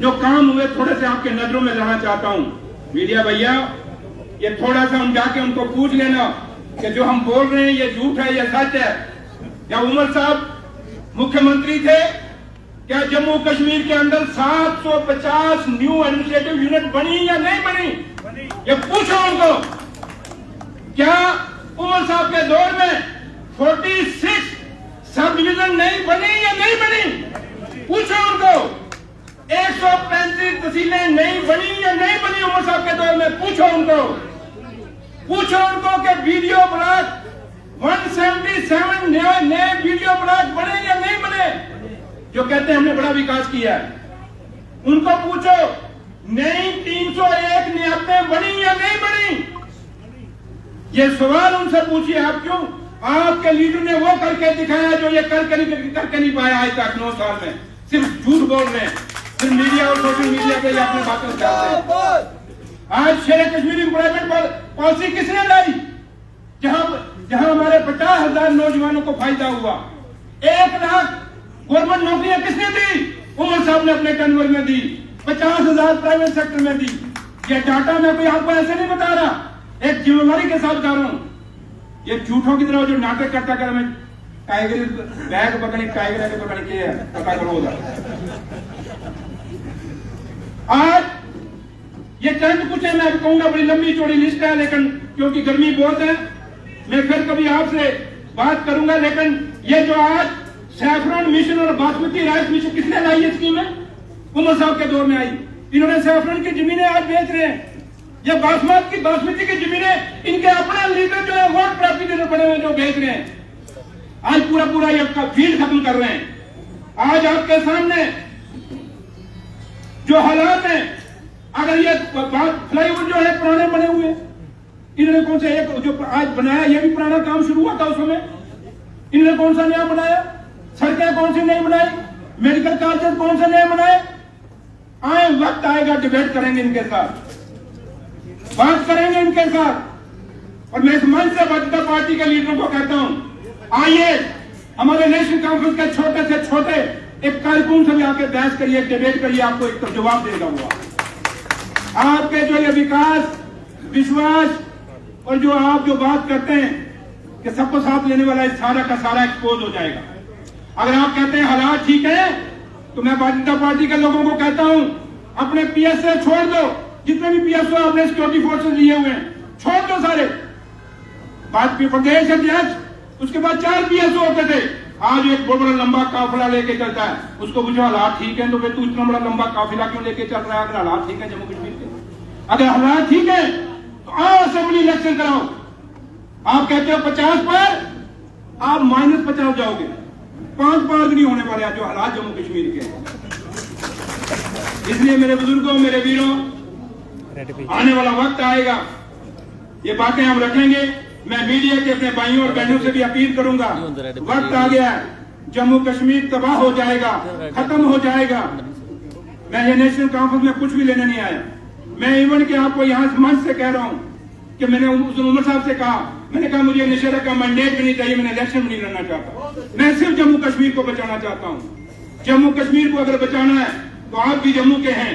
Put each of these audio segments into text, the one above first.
जो काम हुए थोड़े से आपके नजरों में लाना चाहता हूं। मीडिया भैया, ये थोड़ा सा हम जाके उनको पूछ लेना कि जो हम बोल रहे हैं ये झूठ है या सच है। क्या उमर साहब मुख्यमंत्री थे? क्या जम्मू कश्मीर के अंदर 750 न्यू एडमिनिस्ट्रेटिव यूनिट बनी या नहीं बनी? ये पूछो उनको। क्या उमर साहब के दौर में 46 सब डिवीजन नहीं बनी या नहीं बनी? पूछो उनको। 135 तहसीलें नहीं बनी या नहीं बनी उमर साहब के दौर में? पूछो उनको। पूछो उनको कि वीडियो ब्लॉक 177 नए वीडियो ब्लॉक बने या नहीं बने, जो कहते हैं हमने बड़ा विकास किया है। उनको पूछो नई 301 नियतें बनी या नहीं बनी? ये सवाल उनसे पूछिए आप। क्यों? आपके लीडर ने वो करके दिखाया जो ये करके नहीं पाया आज तक 9 साल में। सिर्फ झूठ बोल रहे हैं, सिर्फ मीडिया और सोशल मीडिया पे अपनी बातें करते हैं। आज शेर कश्मीर एम्प्लॉयमेंट पॉलिसी किसने लाई? जहां हमारे 50,000 नौजवानों को फायदा हुआ। 1 लाख गवर्नमेंट नौकरियां किसने दी? उमर साहब ने अपने टर्नओवर में दी। 50,000 प्राइवेट सेक्टर में दी। ये डाटा मैं कोई आपको ऐसे नहीं बता रहा, एक जिम्मेदारी के साथ बता रहा हूं। ये झूठों की तरह जो नाटक करता कर मैं टाइगर बैग पकड़ी टाइगर है पकड़ के पता करो उधर। आज ये चंद कुछ है, मैं कहूंगा बड़ी लंबी चौड़ी लिस्ट है, लेकिन क्योंकि गर्मी बहुत है मैं फिर कभी आपसे बात करूंगा। लेकिन ये जो आज सैफरन मिशन और बासमती राइस मिशन किसने लाई? ये स्कीम है उमर साहब के दौर में आई। इन्होंने सैफरन की जमीनें आज बेच रहे हैं। ये बासमती की जमीनें इनके अपने लीडर जो है वोट प्राप्ति देने पड़े हुए जो बेच रहे हैं। आज पूरा ये फील्ड खत्म कर रहे हैं। आज आपके सामने जो हालात हैं, अगर ये फ्लाईओवर जो है पुराने बने हुए, इन्होंने कौन सा एक जो आज बनाया ये भी पुराना काम शुरू हुआ था उस समय। इन्होंने कौन सा नया बनाया? सड़कें कौन सी नई बनाई? मेडिकल कॉलेज कौन से नए बनाए? आए वक्त आएगा डिबेट करेंगे इनके साथ, बात करेंगे इनके साथ। और मैं इस मंच से भाजपा पार्टी के लीडरों को कहता हूं, आइए हमारे नेशनल कॉन्फ्रेंस के छोटे से छोटे एक कार्यक्रम से भी आके बहस करिए, डिबेट करिए, आपको एक तो जवाब देगा हुआ। आपके जो ये विकास, विश्वास और जो आप जो बात करते हैं कि सबको साथ लेने वाला सारा का सारा एक्सपोज हो जाएगा। अगर आप कहते हैं हालात ठीक है, तो मैं भारतीय जनता पार्टी के लोगों को कहता हूं अपने पीएसए छोड़ दो। जितने भी पीएसओ आपने सिक्योरिटी फोर्सेस लिए हुए हैं छोड़ दो सारे। प्रदेश अध्यक्ष, उसके बाद 4 पीएसओ होते थे। आज एक बहुत बड़ा लंबा काफिला लेके चलता है, उसको पूछो हालात ठीक है तो फिर तू इतना बड़ा लंबा काफिला क्यों लेके चल रहा है? अगर हालात ठीक है जम्मू कश्मीर के, अगर हालात ठीक है तो आओ असेंबली इलेक्शन कराओ। आप कहते हो 50 पर, आप -50 जाओगे। 5 पार भी नहीं होने वाले आज जो हालात जम्मू कश्मीर के। इसलिए मेरे बुजुर्गों, मेरे वीरों, आने वाला वक्त आएगा, ये बातें हम रखेंगे। मैं मीडिया के अपने भाइयों और बहनों से भी अपील करूंगा, वक्त आ गया है, जम्मू कश्मीर तबाह हो जाएगा, खत्म हो जाएगा। मैं ये नेशनल कॉन्फ्रेंस में कुछ भी लेने नहीं आया। मैं इवन के आपको यहाँ मंच से कह रहा हूँ कि मैंने उमर साहब से कहा, मैंने कहा मुझे नशेरा का मैंडेट भी नहीं चाहिए, मैंने इलेक्शन भी नहीं लड़ना चाहता। मैं सिर्फ जम्मू कश्मीर को बचाना चाहता हूँ। जम्मू कश्मीर को अगर बचाना है तो आप भी जम्मू के हैं।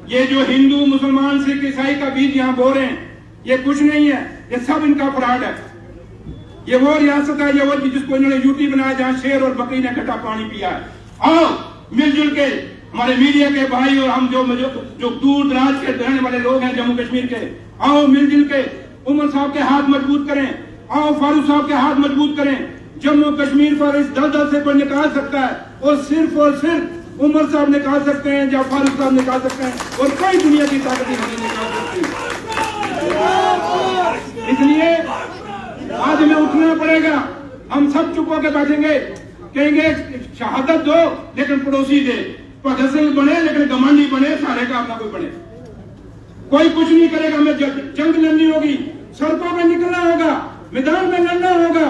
ये जो हिंदू, मुसलमान, सिख, ईसाई का बीज यहाँ बो रहे हैं, ये कुछ नहीं है, ये सब इनका फ्रॉड है। ये वो रियासत है, ये वो जिसको इन्होंने यूटी बनाया जहाँ शेर और बकरी ने इकट्ठा पानी पिया है। आओ मिलजुल के हमारे मीडिया के भाई और हम जो दूर दराज के रहने वाले लोग हैं जम्मू कश्मीर के, आओ मिलजुल के उमर साहब के हाथ मजबूत करें। आओ फारूक साहब के हाथ मजबूत करें। जम्मू कश्मीर पर इस दलदल से कोई निकाल सकता है और सिर्फ उमर साहब निकाल सकते हैं या फारूक साहब निकाल सकते हैं, और कोई दुनिया की ताकत नहीं निकाल सकती। इसलिए आज हमें उठना पड़ेगा। हम सब चुप होकर बैठेंगे, कहेंगे शहादत दो लेकिन पड़ोसी दे, भगत सिंह बने लेकिन घमंडी बने, सारे का अपना कोई बने। कोई कुछ नहीं करेगा, हमें जंग लड़नी होगी, सड़कों में निकलना होगा, मैदान में लड़ना होगा,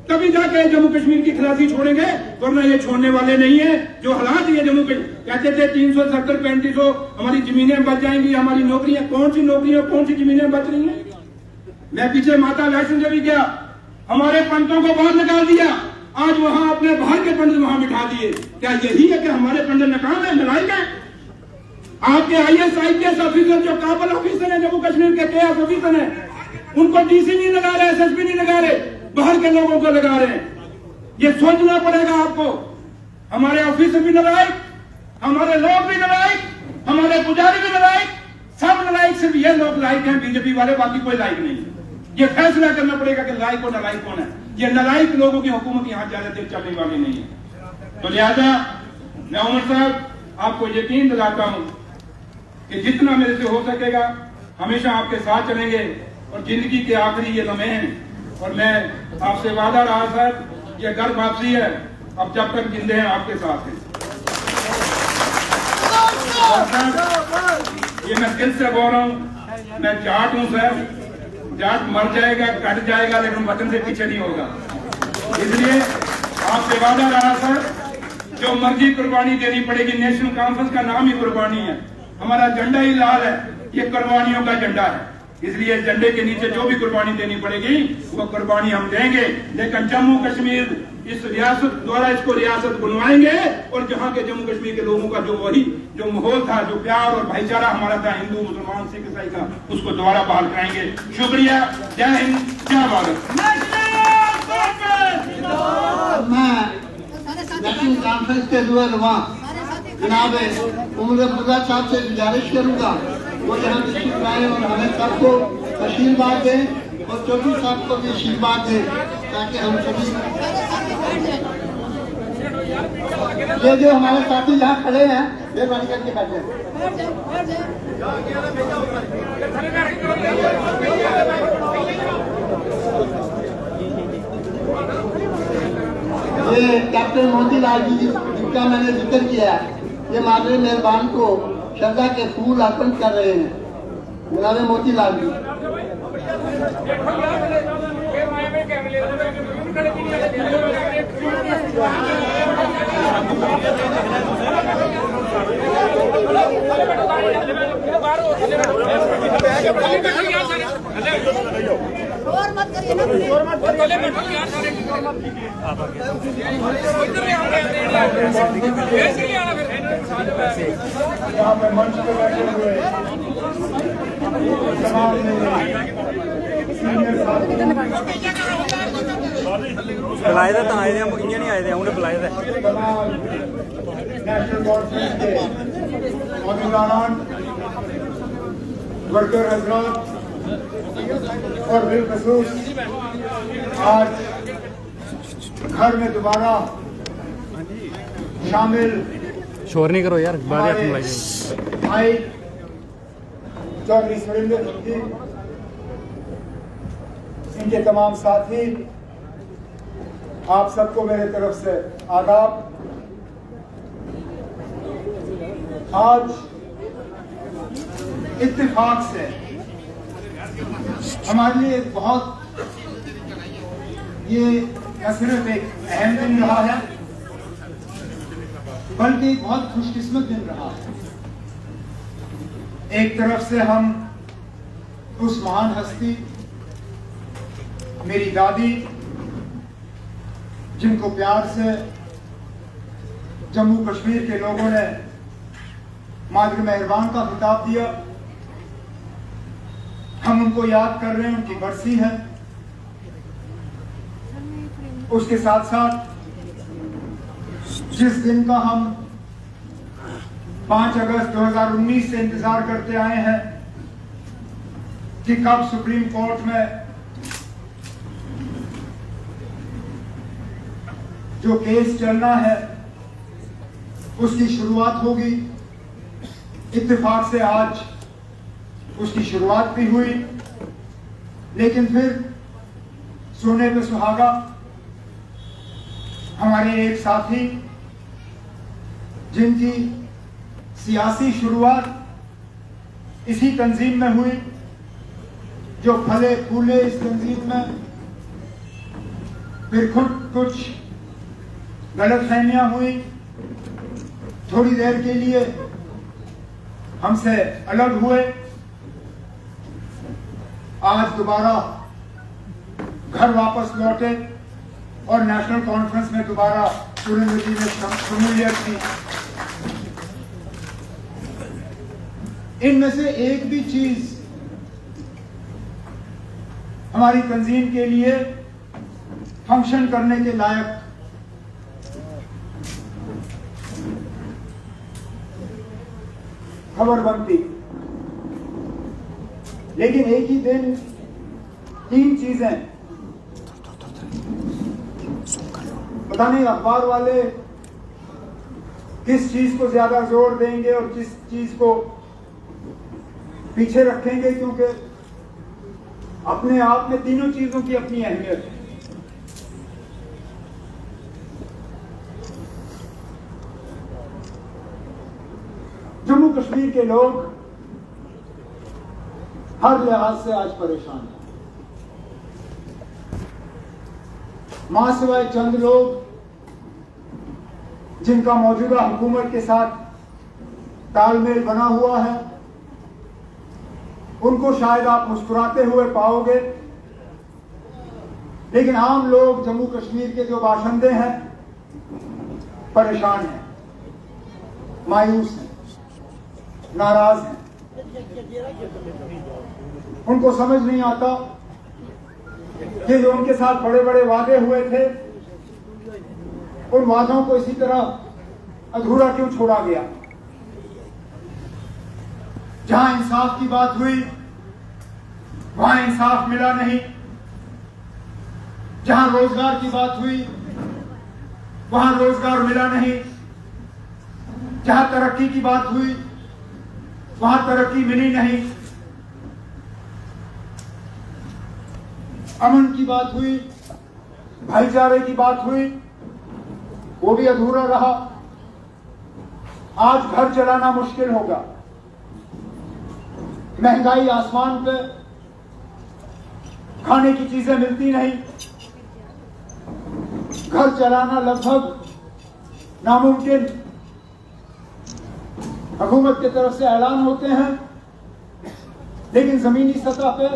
तभी जाके जम्मू कश्मीर की खलासी छोड़ेंगे, वरना ये छोड़ने वाले नहीं है। जो हालात ये जम्मू कश्मीर कहते थे 370-3500 हमारी जमीनें बच जाएंगी, हमारी नौकरियां, कौन सी नौकरियां, कौन सी जमीनें बच रही हैं? मैं पीछे माता वैष्णो देवी गया, हमारे पंडितों को बाहर निकाल दिया, आज वहां अपने बाहर के पंडित वहां बिठा दिए। क्या यही है कि हमारे पंडित नाकाम है, नालायक है? आपके IAS IPS ऑफिसर जो काबल ऑफिसर है, जम्मू कश्मीर के KS ऑफिसर है, उनको DC नहीं लगा रहे, SSP नहीं लगा रहे, बाहर के लोगों को लगा रहे हैं। ये सोचना पड़ेगा आपको। हमारे ऑफिसर भी नालायक, हमारे लोग भी नालायक, हमारे पुजारी भी नालायक, सब नालायक, सिर्फ ये लोग लायक हैं बीजेपी वाले, बाकी कोई लायक नहीं है। ये फैसला करना पड़ेगा कि लायक और नालायक कौन है। ये नालायक लोगों की हुकूमत यहाँ ज्यादा देर चलने वाली नहीं है। तो लिहाजा मैं उमर साहब आपको यकीन दिलाता हूं कि जितना मेरे से हो सकेगा हमेशा आपके साथ चलेंगे, और जिंदगी के आखिरी ये लम्हे हैं, और मैं आपसे वादा रहा सर, ये घर वापसी है, अब जब तक जिंदे हैं आपके साथ हैं। ये मैं दिल से बोल रहा हूं, मैं जाट हूं सर, जाट मर जाएगा, कट जाएगा, लेकिन वतन से पीछे नहीं होगा। इसलिए आपसे वादा रहा सर, जो मर्जी कुर्बानी देनी पड़ेगी। नेशनल कॉन्फ्रेंस का नाम ही कुर्बानी है, हमारा झंडा ही लाल है, ये कुर्बानियों का झंडा है। इसलिए झंडे के नीचे जो भी कुर्बानी देनी पड़ेगी वो कुर्बानी हम देंगे, लेकिन जम्मू कश्मीर इस रियासत द्वारा इसको रियासत बनवाएंगे, और जहाँ के जम्मू कश्मीर के लोगों का जो माहौल था, जो प्यार और भाईचारा हमारा था हिंदू मुसलमान सिख ईसाई का, उसको दोबारा बहाल कराएंगे। शुक्रिया, जय हिंद, जय भारत। नेशनल कॉन्फ्रेंस के रुआ जनाब उमर अब्दुल्ला साहब से गुजारिश करूंगा वो यहाँ तशरीफ लाए और हमें सबको आशीर्वाद दें, और चौधरी साहब को भी आशीर्वाद दें, ताकि हम सभी ये जो हमारे साथी यहाँ खड़े हैं मेहरबानी करके बैठ जाए। ये कैप्टन मोतीलाल जी जिनका मैंने जिक्र किया, ये मादरे मेहरबान को श्रद्धा के फूल अर्पण कर रहे हैं। जनाब मोतीलाल जी। और मत करिए ना, और मत करिए यार सारे यहाँ पे मंच पे बैठे हुए तमाम सीनियर बुलाए थे तो आए थे, हम इ'यां नहीं आए थे, उन्हें बुलाए थे। नेशनल कॉन्फ्रेंस के मौजूदान वर्कर हजरात और बिलखसूस आज घर में दोबारा शामिल शोर नहीं करो यार, भाई चौधरी सुरेंद्र जी, इनके तमाम साथी, आप सबको मेरे तरफ से आदाब। आज इत्तेफाक से हमारे लिए बहुत ये न सिर्फ एक अहम दिन रहा है, बल्कि बहुत खुशकिस्मत दिन रहा है। एक तरफ से हम उस महान हस्ती मेरी दादी, जिनको प्यार से जम्मू कश्मीर के लोगों ने मादर मेहरबान का खिताब दिया, हम उनको याद कर रहे हैं, उनकी बरसी है। उसके साथ साथ जिस दिन का हम 5 अगस्त 2019 से इंतजार करते आए हैं कि कब सुप्रीम कोर्ट में जो केस चलना है उसकी शुरुआत होगी, इत्तेफाक से आज उसकी शुरुआत भी हुई। लेकिन फिर सोने पे सुहागा, हमारे एक साथी जिनकी सियासी शुरुआत इसी तंजीम में हुई, जो फले फूले इस तंजीम में, फिर खुद कुछ गलतफहमियां हुई, थोड़ी देर के लिए हमसे अलग हुए, आज दोबारा घर वापस लौटे और नेशनल कॉन्फ्रेंस में दोबारा सुरेंद्र जी ने शमूलियत की। इनमें से एक भी चीज हमारी तंजीम के लिए फंक्शन करने के लायक खबर बनती। लेकिन एक ही दिन 3 चीजें, पता नहीं अखबार वाले किस चीज को ज्यादा जोर देंगे और किस चीज को पीछे रखेंगे, क्योंकि अपने आप में तीनों चीजों की अपनी अहमियत है। जम्मू कश्मीर के लोग हर लिहाज से आज परेशान हैं। मां सिवाय चंद लोग जिनका मौजूदा हुकूमत के साथ तालमेल बना हुआ है, उनको शायद आप मुस्कुराते हुए पाओगे, लेकिन आम लोग जम्मू कश्मीर के जो बाशिंदे हैं परेशान हैं, मायूस हैं, नाराज हैं। उनको समझ नहीं आता कि जो उनके साथ बड़े बड़े वादे हुए थे, उन वादों को इसी तरह अधूरा क्यों छोड़ा गया। जहां इंसाफ की बात हुई वहां इंसाफ मिला नहीं, जहां रोजगार की बात हुई वहां रोजगार मिला नहीं, जहां तरक्की की बात हुई वहां तरक्की मिली नहीं, अमन की बात हुई, भाईचारे की बात हुई, वो भी अधूरा रहा। आज घर चलाना मुश्किल होगा, महंगाई आसमान पे, खाने की चीजें मिलती नहीं, घर चलाना लगभग नामुमकिन। हुकूमत की तरफ से ऐलान होते हैं, लेकिन जमीनी सतह पे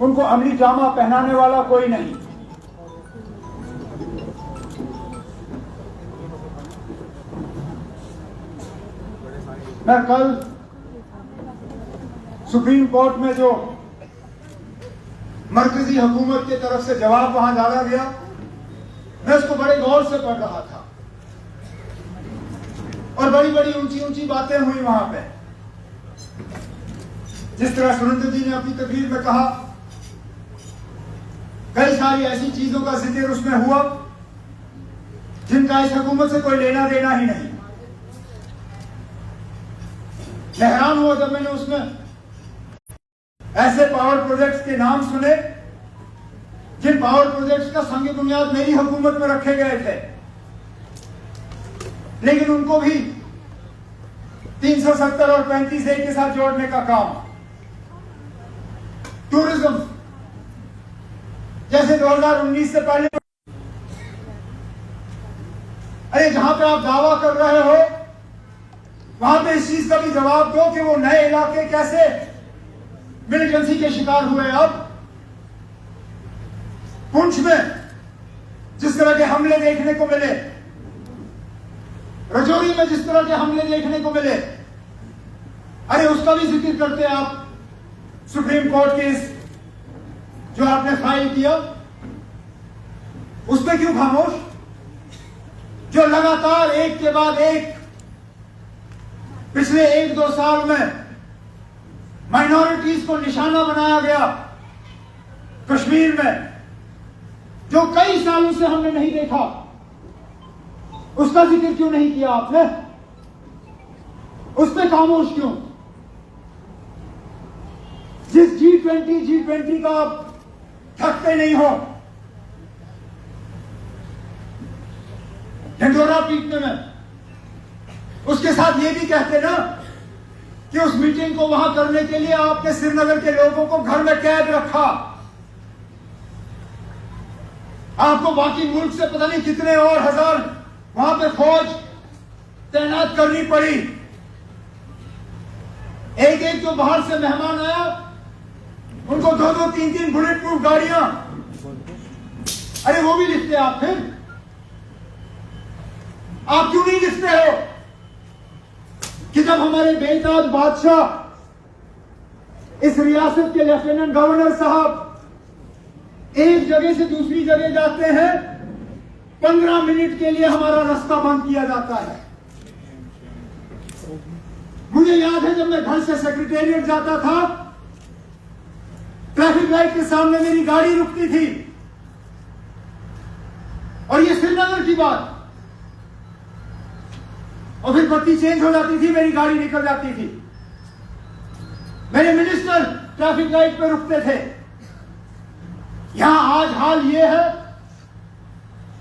उनको अमली जामा पहनाने वाला कोई नहीं। मैं कल सुप्रीम कोर्ट में जो मरकजी हुकूमत की तरफ से जवाब वहां डाला गया, मैं उसको बड़े गौर से पढ़ रहा था और बड़ी बड़ी ऊंची ऊंची बातें हुई वहां पे। जिस तरह सुरेंद्र जी ने अपनी तकरीर में कहा, कई सारी ऐसी चीजों का जिक्र उसमें हुआ जिनका इस हुकूमत से कोई लेना देना ही नहीं। मैं हैरान हुआ जब मैंने उसमें ऐसे पावर प्रोजेक्ट्स के नाम सुने जिन पावर प्रोजेक्ट्स का संग बुनियाद मेरी हुकूमत में रखे गए थे, लेकिन उनको भी 370 और 35A के साथ जोड़ने का काम। टूरिज्म जैसे 2019 से पहले, अरे जहां पे आप दावा कर रहे हो वहां पे इस चीज का भी जवाब दो कि वो नए इलाके कैसे मिलिटेंसी के शिकार हुए। अब पुंछ में जिस तरह के हमले देखने को मिले, रजौरी में जिस तरह के हमले देखने को मिले, अरे उसका भी जिक्र करते हैं आप। सुप्रीम कोर्ट केस जो आपने फाइल किया, उस पर क्यों खामोश? जो लगातार एक के बाद एक पिछले 1-2 साल में माइनॉरिटीज को निशाना बनाया गया कश्मीर में, जो कई सालों से हमने नहीं देखा, उसका जिक्र क्यों नहीं किया आपने? उस पर खामोश क्यों? जिस G20 का आप थकते नहीं हो ढिंढोरा पीटने में, उसके साथ ये भी कहते ना कि उस मीटिंग को वहां करने के लिए आपने श्रीनगर के लोगों को घर में कैद रखा, आपको बाकी मुल्क से पता नहीं कितने और हजार वहां पे फौज तैनात करनी पड़ी। एक एक जो बाहर से मेहमान आया उनको 2-2, 3-3 बुलेट प्रूफ गाड़ियां, अरे वो भी लिखते आप। फिर आप क्यों नहीं लिखते हो? कि जब हमारे बेताज बादशाह इस रियासत के लेफ्टिनेंट गवर्नर साहब एक जगह से दूसरी जगह जाते हैं, 15 मिनट के लिए हमारा रास्ता बंद किया जाता है। मुझे याद है जब मैं घर से सेक्रेटेरिएट जाता था, ट्रैफिक लाइट के सामने मेरी गाड़ी रुकती थी, और ये श्रीनगर की बात, और फिर बत्ती चेंज हो जाती थी, मेरी गाड़ी निकल जाती थी। मेरे मिनिस्टर ट्रैफिक लाइट पे रुकते थे। यहां आज हाल ये है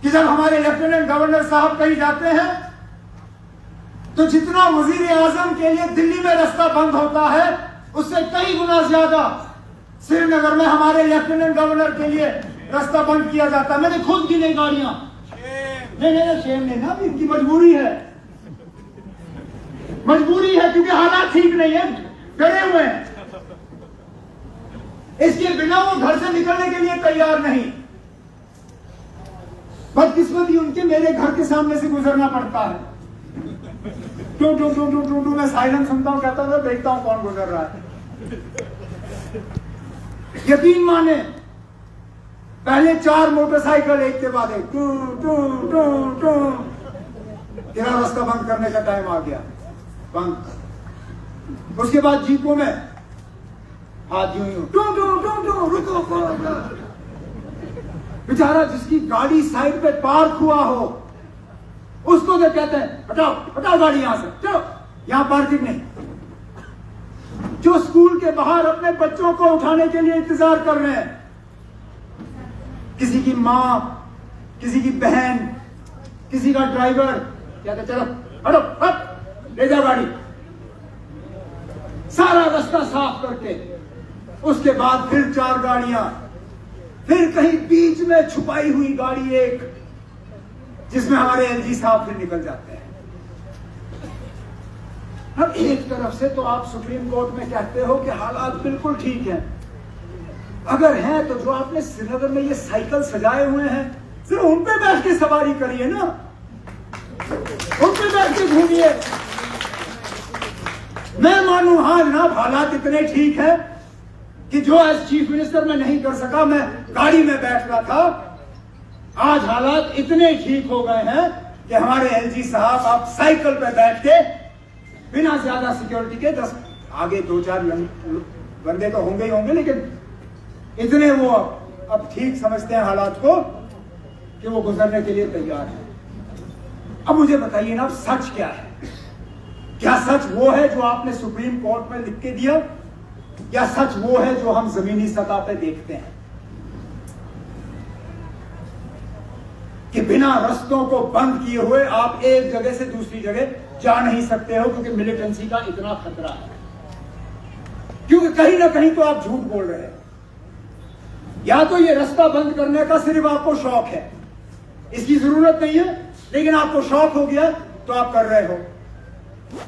कि जब हमारे लेफ्टिनेंट गवर्नर साहब कहीं जाते हैं तो जितना वजीर आजम के लिए दिल्ली में रास्ता बंद होता है, उससे कई गुना ज्यादा श्रीनगर में हमारे लेफ्टिनेंट गवर्नर के लिए रास्ता बंद किया जाता है। मैंने खुद गिने गाड़ियां। नहीं, शेम नहीं ना, इनकी मजबूरी है, मजबूरी है, क्योंकि हालात ठीक नहीं है, डरे हुए हैं। इसके बिना वो घर से निकलने के लिए तैयार नहीं। बदकिस्मती उनके मेरे घर के सामने से गुजरना पड़ता है। टू टू टू टू टू टू मैं साइलेंस सुनता हूं, कहता था देखता हूं कौन गुजर रहा है। यकीन माने, पहले 4 मोटरसाइकिल एक के बाद एक, टू टू टू टू, तेरा रास्ता बंद करने का टाइम आ गया, बंद। उसके बाद जीपों में हाथ यूं यूं, टू टू टू टू, रुको। बेचारा जिसकी गाड़ी साइड पे पार्क हुआ हो, उसको तो कहते हैं हटाओ हटाओ गाड़ी यहां से, चलो यहां पार्किंग नहीं। जो स्कूल के बाहर अपने बच्चों को उठाने के लिए इंतजार कर रहे हैं, किसी की मां, किसी की बहन, किसी का ड्राइवर, कहते चलो हटो, हट, ले जाओ गाड़ी। सारा रास्ता साफ करके उसके बाद फिर 4 गाड़ियां, फिर कहीं बीच में छुपाई हुई गाड़ी एक, जिसमें हमारे एलजी साहब फिर निकल जाते हैं। अब एक तरफ से तो आप सुप्रीम कोर्ट में कहते हो कि हालात बिल्कुल ठीक हैं, अगर हैं तो जो आपने श्रीनगर में ये साइकिल सजाए हुए हैं, सिर्फ उन पे बैठ के सवारी करिए ना, उन पे बैठ के घूमिए। मैं मानू हाँ जनाब, हालात इतने ठीक है कि जो एज चीफ मिनिस्टर मैं नहीं कर सका, मैं गाड़ी में बैठ रहा था, आज हालात इतने ठीक हो गए हैं कि हमारे एलजी साहब आप साइकिल पे बैठ के बिना ज्यादा सिक्योरिटी के 10 आगे 2-4 बंदे तो होंगे ही होंगे, लेकिन इतने वो अब ठीक समझते हैं हालात को कि वो गुजरने के लिए तैयार है। अब मुझे बताइए ना, सच क्या है? क्या सच वो है जो आपने सुप्रीम कोर्ट में लिख के दिया, या सच वो है जो हम जमीनी सतह पे देखते हैं कि बिना रास्तों को बंद किए हुए आप एक जगह से दूसरी जगह जा नहीं सकते हो, क्योंकि मिलिटेंसी का इतना खतरा है, क्योंकि कहीं ना कहीं तो आप झूठ बोल रहे हैं। या तो ये रास्ता बंद करने का सिर्फ आपको शौक है, इसकी जरूरत नहीं है, लेकिन आपको शौक हो गया तो आप कर रहे हो,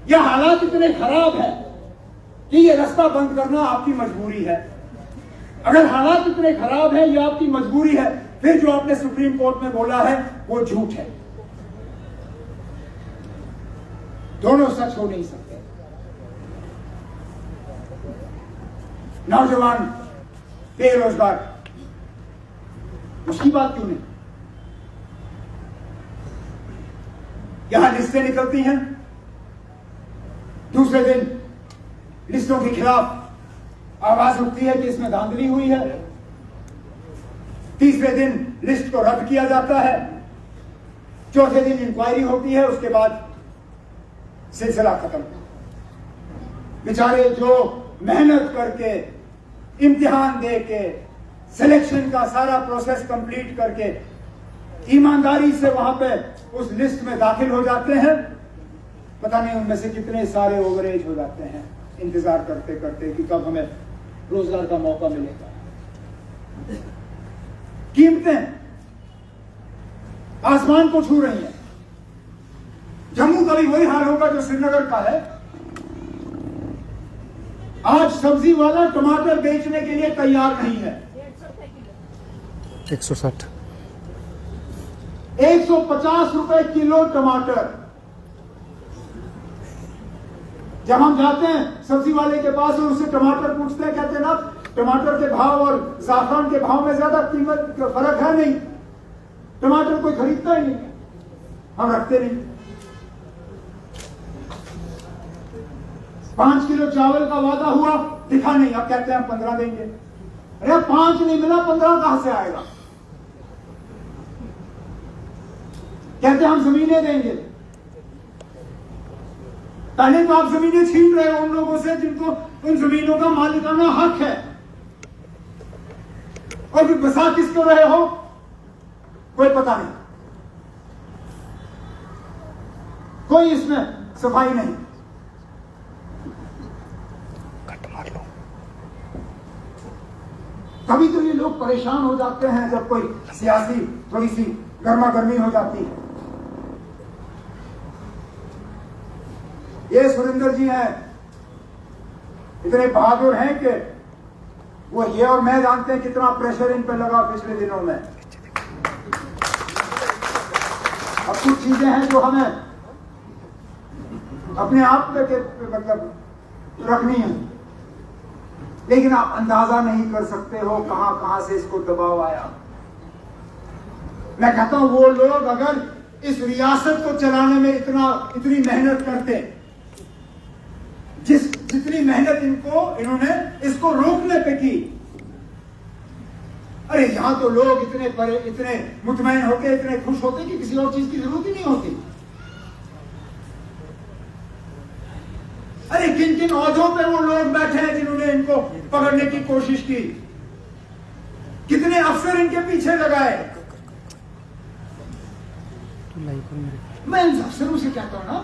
या हालात इतने खराब है कि ये रास्ता बंद करना आपकी मजबूरी है। अगर हालात इतने खराब है, ये आपकी मजबूरी है, फिर जो आपने सुप्रीम कोर्ट में बोला है वो झूठ है। दोनों सच हो नहीं सकते। नौजवान बेरोजगार, उसकी बात क्यों नहीं? यहां लिस्टें निकलती हैं, दूसरे दिन लिस्टों के खिलाफ आवाज उठती है कि इसमें धांधली हुई है, तीसरे दिन लिस्ट को रद्द किया जाता है, चौथे दिन इंक्वायरी होती है, उसके बाद सिलसिला खत्म। बेचारे जो मेहनत करके, इम्तिहान दे के, सिलेक्शन का सारा प्रोसेस कंप्लीट करके ईमानदारी से वहां पे उस लिस्ट में दाखिल हो जाते हैं, पता नहीं उनमें से कितने सारे ओवरेज हो जाते हैं इंतजार करते करते कि कब हमें रोजगार का मौका मिलेगा। कीमतें आसमान को छू रही हैं। जम्मू का भी वही हाल होगा जो श्रीनगर का है। आज सब्जी वाला टमाटर बेचने के लिए तैयार नहीं है। 160 150 रुपए किलो टमाटर। जब हम जाते हैं सब्जी वाले के पास और उससे टमाटर पूछते हैं, कहते हैं ना टमाटर के भाव और जाफरान के भाव में ज्यादा कीमत का फर्क है नहीं, टमाटर कोई खरीदता ही नहीं, हम रखते नहीं। 5 किलो चावल का वादा हुआ, दिखा नहीं, अब कहते हैं हम 15 देंगे। अरे 5 नहीं मिला, 15 कहां से आएगा? कहते हम जमीनें देंगे। पहले तो आप जमीनें छीन रहे हो उन लोगों से जिनको उन जमीनों का मालिकाना हक है, और फिर बसा किसको रहे हो कोई पता नहीं, कोई इसमें सफाई नहीं। कभी तो ये लोग परेशान हो जाते हैं जब कोई सियासी थोड़ी सी गर्मा गर्मी हो जाती है। ये सुरेंद्र जी हैं, इतने बहादुर हैं कि वो ये और मैं जानते हैं कितना प्रेशर इन पर लगा पिछले दिनों में। अब कुछ चीजें हैं जो हमें अपने आप पे मतलब रखनी है, लेकिन आप अंदाजा नहीं कर सकते हो कहां कहां से इसको दबाव आया। मैं कहता हूं वो लोग अगर इस रियासत को चलाने में इतनी मेहनत करते, जितनी मेहनत इन्होंने इसको रोकने पे की, अरे यहां तो लोग इतने मुतमईन होके इतने खुश होते कि किसी और चीज की जरूरत ही नहीं होती। अरे किन किन औहदों पे वो लोग बैठे हैं जिन्होंने इनको पकड़ने की कोशिश की, कितने अफसर इनके पीछे लगाए। मैं इन अफसरों से कहता हूं ना,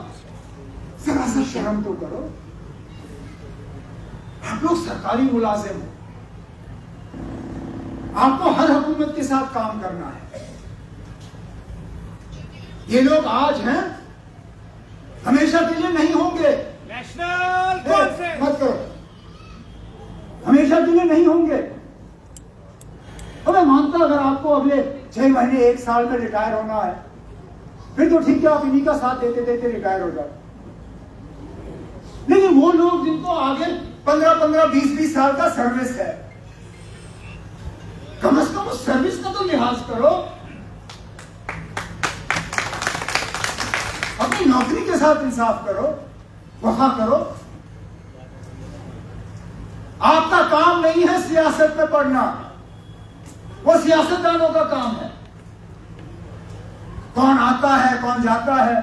जरा सा शर्म तो करो। आप लोग सरकारी मुलाजिम हो, आपको हर हुकूमत के साथ काम करना है। ये लोग आज हैं, हमेशा के लिए नहीं होंगे। नेशनल कॉन्फ्रेंस मत करो, हमेशा के लिए नहीं होंगे। और मैं मानता अगर आपको अगले 6 महीने 1 साल में रिटायर होना है, फिर तो ठीक है, आप इन्हीं का साथ देते देते रिटायर हो जाओ। लेकिन वो लोग जिनको आगे 15-15, 20-20 साल का सर्विस है, कम से कम उस सर्विस का तो लिहाज करो। अपनी नौकरी के साथ इंसाफ करो, वफा करो। आपका काम नहीं है सियासत में पढ़ना, वो सियासतदानों का काम है। कौन आता है कौन जाता है,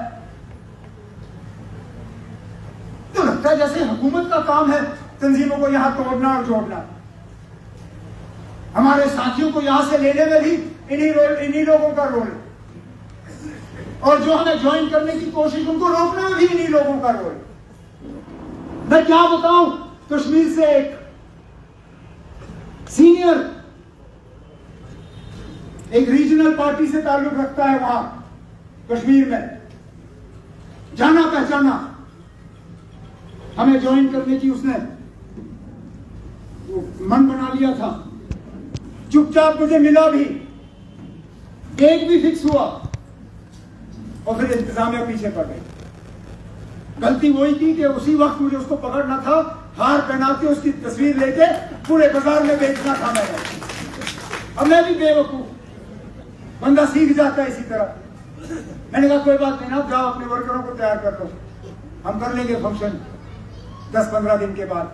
तो लगता है जैसे हुकूमत का काम है तंजीमों को यहां तोड़ना और जोड़ना। हमारे साथियों को यहां से लेने में भी इन्हीं लोगों का रोल है, और जो हमें ज्वाइन करने की कोशिश उनको रोकने में भी इन्हीं लोगों का रोल। मैं क्या बताऊं, कश्मीर से एक सीनियर एक रीजनल पार्टी से ताल्लुक रखता है, वहां कश्मीर में जाना पहचाना, हमें ज्वाइन करने की उसने मन बना लिया था। चुपचाप मुझे मिला भी, डेट भी फिक्स हुआ, और फिर इंतजामिया पीछे पड़ गई। गलती वही की कि उसी वक्त मुझे उसको पकड़ना था, हार पहना के उसकी तस्वीर लेके पूरे बाजार में बेचना था मैंने। अब मैं भी बेवकूफ, बंदा सीख जाता है इसी तरह। मैंने कहा कोई बात नहीं ना, जाओ अपने वर्करों को तैयार कर दो, हम कर लेंगे फंक्शन 10-15 दिन के बाद।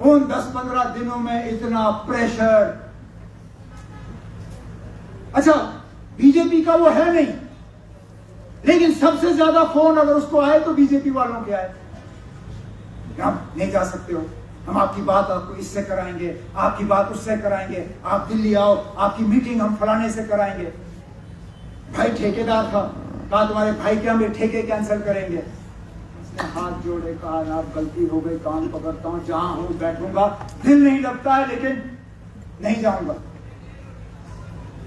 उन 10-15 दिनों में इतना प्रेशर। अच्छा, बीजेपी का वो है नहीं, लेकिन सबसे ज्यादा फोन अगर उसको आए तो बीजेपी वालों के आए। आप नहीं जा सकते हो, हम आपकी बात आपको इससे कराएंगे, आपकी बात उससे कराएंगे, आप दिल्ली आओ, आपकी मीटिंग हम फलाने से कराएंगे। भाई ठेकेदार था, कहा तुम्हारे भाई के हम ठेके कैंसिल करेंगे। उसने हाथ जोड़े, कहा आप गलती हो गई, कान पकड़ता हूं, जहां हूं बैठूंगा, दिल नहीं लगता है लेकिन नहीं जाऊंगा।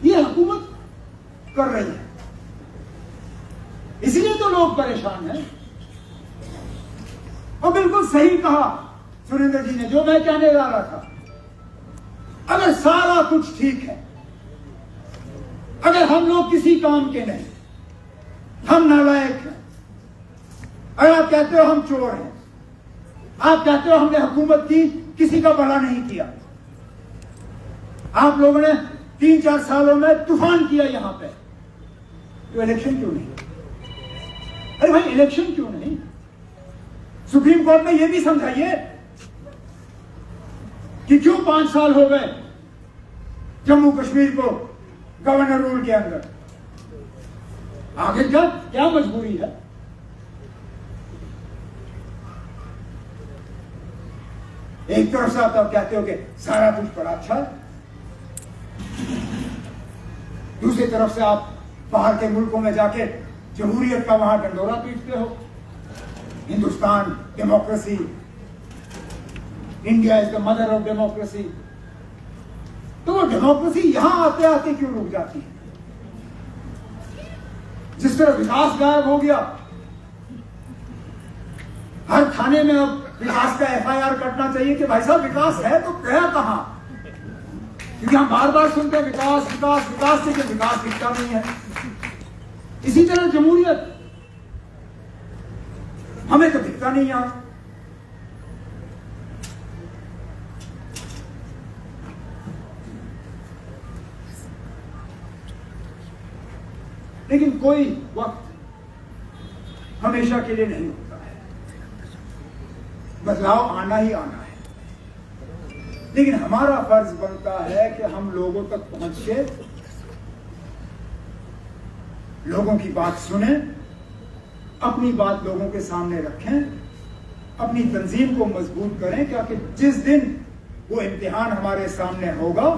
ये हुकूमत कर रही है, इसलिए तो लोग परेशान हैं। और बिल्कुल सही कहा सुरेंद्र जी ने, जो मैं कहने जा रहा था। अगर सारा कुछ ठीक है, अगर हम लोग किसी काम के नहीं, हम नालायक हैं, अगर आप कहते हो हम चोर हैं, आप कहते हो हमने हुकूमत की, किसी का भला नहीं किया। आप लोगों ने 3-4 सालों में तूफान किया यहां पे, तो इलेक्शन क्यों नहीं? अरे भाई इलेक्शन क्यों नहीं? सुप्रीम कोर्ट में यह भी समझाइए कि क्यों 5 साल हो गए जम्मू कश्मीर को गवर्नर रूल के अंदर। आगे क्या मजबूरी है? एक तरफ से आप कहते हो कि सारा कुछ बड़ा अच्छा है, दूसरी तरफ से आप बाहर के मुल्कों में जाके जमहूरियत का वहां डंडोरा पीटते हो। Hindustan democracy, India is the mother of democracy. तो वो डेमोक्रेसी यहां आते आते क्यों रुक जाती है? जिस तरह विकास गायब हो गया, हर थाने में अब विकास का FIR कटना चाहिए कि भाई साहब विकास है तो गया कहां? क्योंकि हम बार बार सुनते हैं विकास विकास विकास, लेकिन विकास दिखता नहीं है। इसी तरह जमहूरियत हमें तो दिखता नहीं यहां। लेकिन कोई वक्त हमेशा के लिए नहीं होता है, बदलाव आना ही आना है। लेकिन हमारा फर्ज बनता है कि हम लोगों तक पहुंच के लोगों की बात सुने, अपनी बात लोगों के सामने रखें, अपनी तंजीम को मजबूत करें, क्योंकि जिस दिन वो इम्तिहान हमारे सामने होगा,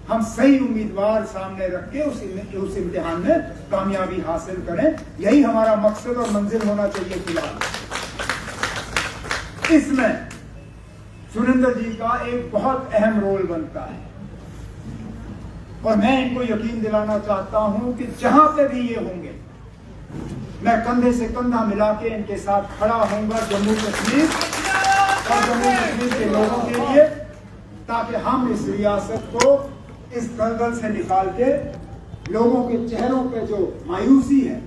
हम सही उम्मीदवार सामने रख के उस इम्तिहान में कामयाबी हासिल करें। यही हमारा मकसद और मंजिल होना चाहिए। फिलहाल इसमें सुरेंद्र जी का एक बहुत अहम रोल बनता है, और मैं इनको यकीन दिलाना चाहता हूं कि जहां पे भी ये होंगे, मैं कंधे से कंधा मिला के इनके साथ खड़ा होऊंगा जम्मू कश्मीर और जम्मू कश्मीर के लोगों के लिए, ताकि हम इस रियासत को इस दलदल से निकाल के लोगों के चेहरों पे जो मायूसी है,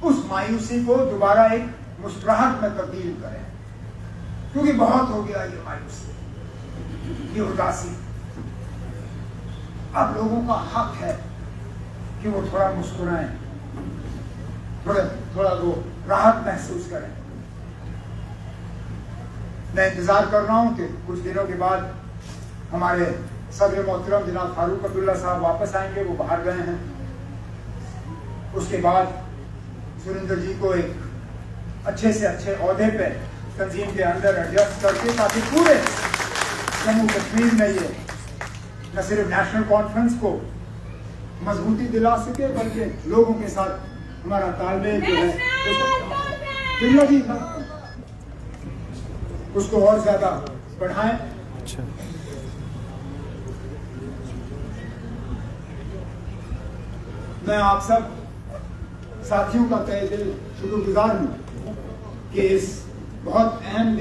उस मायूसी को दोबारा एक मुस्कुराहट में तब्दील करें। क्योंकि बहुत हो गया ये मायूसी, ये उदासी। अब लोगों का हक है कि वो थोड़ा मुस्कुराएं, थोड़ा वो राहत महसूस करें। मैं इंतजार कर रहा हूं कि कुछ दिनों के बाद हमारे सदर मोहतरम जनाब फारूक अब्दुल्ला साहब वापस आएंगे, वो बाहर गए हैं। उसके बाद सुरेंद्र जी को एक अच्छे से अच्छे ओहदे पे तंजीम के अंदर एडजस्ट करके, ताकि पूरे जम्मू कश्मीर में ये न सिर्फ नेशनल कॉन्फ्रेंस को मजबूती दिला सके, बल्कि लोगों के साथ हमारा तालमेल जो है उसको और ज्यादा बढ़ाएं। मैं आप सब साथियों का तहे दिल शुक्रगुजार हूं कि इस बहुत अहम